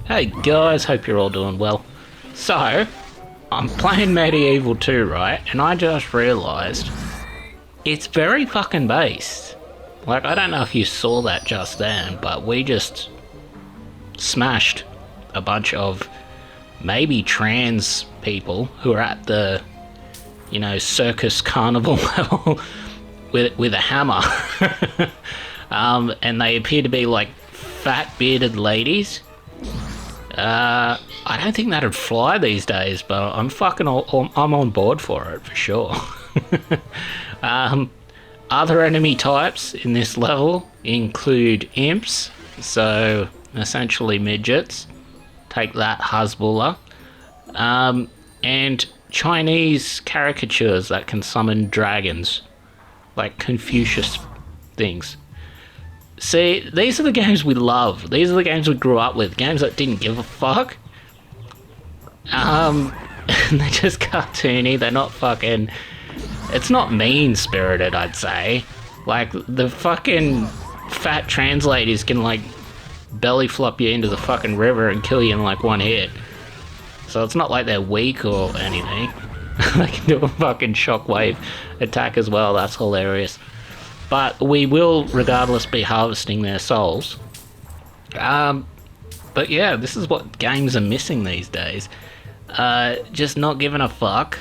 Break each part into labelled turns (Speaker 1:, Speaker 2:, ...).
Speaker 1: Hey guys, hope you're all doing well. So, I'm playing Medieval 2, right? And I just realised it's very fucking based. Like, I don't know if you saw that just then, but we just smashed a bunch of maybe trans people who are at the, circus carnival level with a hammer. And they appear to be like fat bearded ladies. I don't think that'd fly these days, but I'm I'm on board for it for sure. Other enemy types in this level include imps, so essentially midgets. Take that, Hezbollah. And Chinese caricatures that can summon dragons, like Confucius things. See, these are the games we love. These are the games we grew up with. Games that didn't give a fuck. They're just cartoony. They're not fucking... It's not mean-spirited, I'd say. Like, the fucking fat translators can, like, belly flop you into the fucking river and kill you in, like, one hit. So it's not like they're weak or anything. They can do a fucking shockwave attack as well. That's hilarious. But we will, regardless, be harvesting their souls. But yeah, this is what games are missing these days. Just not giving a fuck.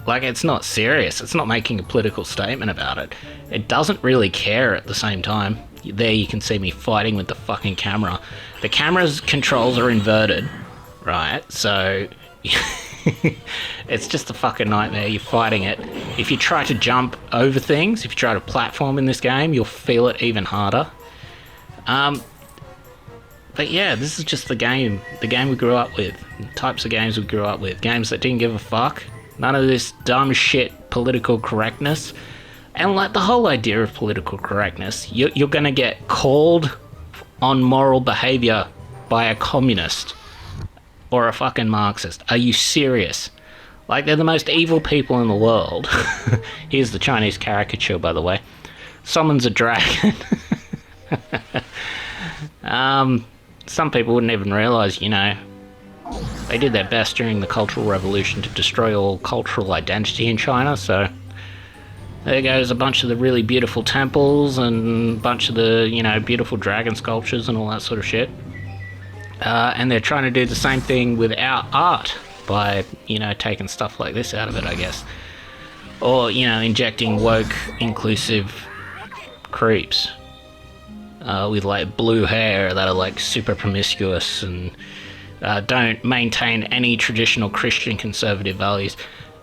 Speaker 1: Like, it's not serious. It's not making a political statement about it. It doesn't really care at the same time. There you can see me fighting with the fucking camera. The camera's controls are inverted, right? So... it's just a fucking nightmare. You're fighting it. If you try to jump over things, if you try to platform in this game, you'll feel it even harder. But yeah, this is just the game we grew up with. The types of games we grew up with. Games that didn't give a fuck. None of this dumb shit political correctness. And like the whole idea of political correctness, you're gonna get called on moral behavior by a communist. Or a fucking Marxist. Are you serious? Like, they're the most evil people in the world. Here's the Chinese caricature, by the way. Someone's a dragon. Some people wouldn't even realise, they did their best during the Cultural Revolution to destroy all cultural identity in China, so there goes a bunch of the really beautiful temples and a bunch of the, beautiful dragon sculptures and all that sort of shit. And they're trying to do the same thing with our art by, taking stuff like this out of it, I guess. Or, injecting woke, inclusive creeps with, like, blue hair that are, like, super promiscuous and don't maintain any traditional Christian conservative values.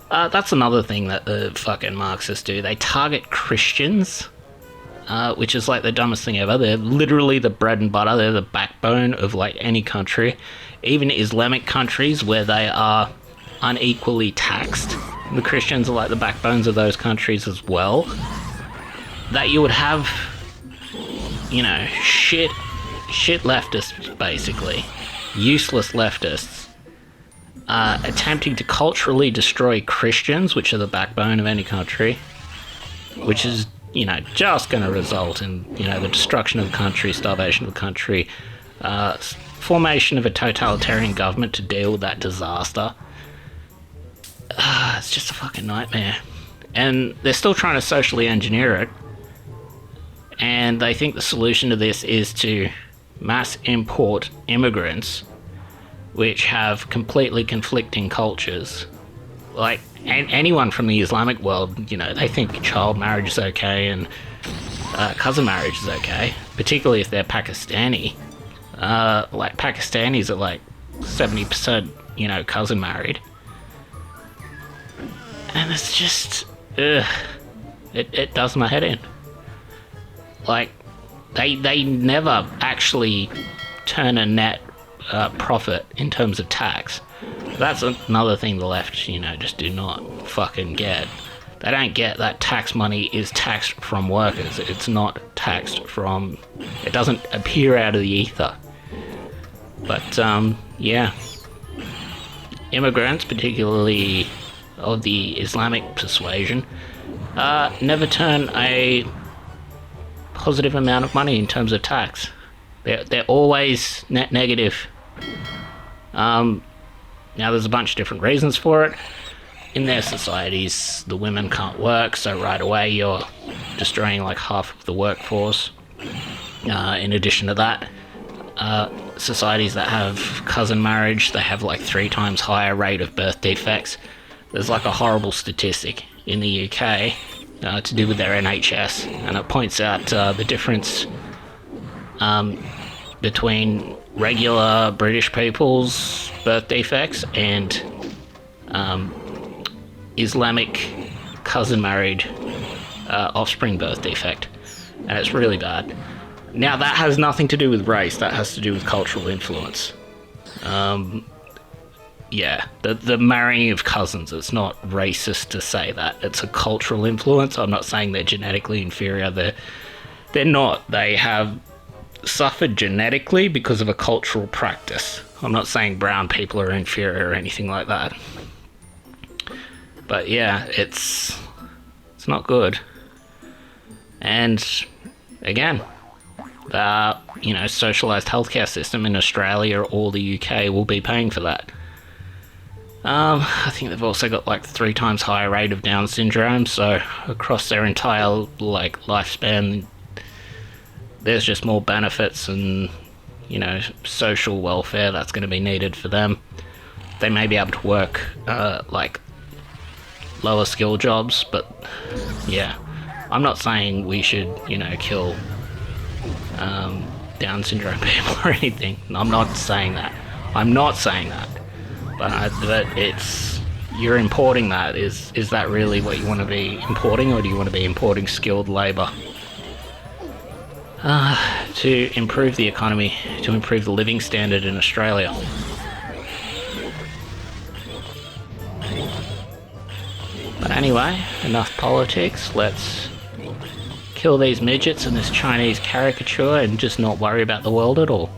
Speaker 1: That's another thing that the fucking Marxists do. They target Christians. Which is like the dumbest thing ever. They're literally the bread and butter. They're the backbone of like any country, even Islamic countries where they are unequally taxed. The Christians are like the backbones of those countries as well. That you would have, shit leftists, basically, useless leftists, attempting to culturally destroy Christians, which are the backbone of any country, which is just going to result in, the destruction of the country, starvation of the country, formation of a totalitarian government to deal with that disaster. It's just a fucking nightmare. And they're still trying to socially engineer it. And they think the solution to this is to mass import immigrants, which have completely conflicting cultures. Like, anyone from the Islamic world, they think child marriage is okay and cousin marriage is okay, particularly if they're Pakistani. Like, Pakistanis are like 70%, cousin married. And it's just, it does my head in. Like, they never actually turn a net profit in terms of tax. That's another thing the left, just do not fucking get. They don't get that tax money is taxed from workers. It's not taxed from... It doesn't appear out of the ether. But, yeah. Immigrants, particularly of the Islamic persuasion, never turn a positive amount of money in terms of tax. They're always net negative Now, there's a bunch of different reasons for it. In their societies, the women can't work, so right away you're destroying like half of the workforce. In addition to that, societies that have cousin marriage, they have like 3 times higher rate of birth defects. There's like a horrible statistic in the UK to do with their NHS, and it points out the difference between regular British people's birth defects and Islamic cousin married offspring birth defect, and it's really bad. Now, that has nothing to do with race, that has to do with cultural influence. Yeah, the marrying of cousins, it's not racist to say that. It's a cultural influence. I'm not saying they're genetically inferior. They're not. They have suffered genetically because of a cultural practice. I'm not saying brown people are inferior or anything like that. But yeah, it's not good. And again, socialised healthcare system in Australia or the UK will be paying for that. I think they've also got like 3 times higher rate of Down syndrome, so across their entire lifespan, there's just more benefits and social welfare that's going to be needed for them. They may be able to work lower skill jobs, but yeah, I'm not saying we should kill Down syndrome people or anything. I'm not saying that. But you're importing that. Is that really what you want to be importing, or do you want to be importing skilled labour to improve the economy, to improve the living standard in Australia? But anyway, enough politics. Let's kill these midgets and this Chinese caricature and just not worry about the world at all.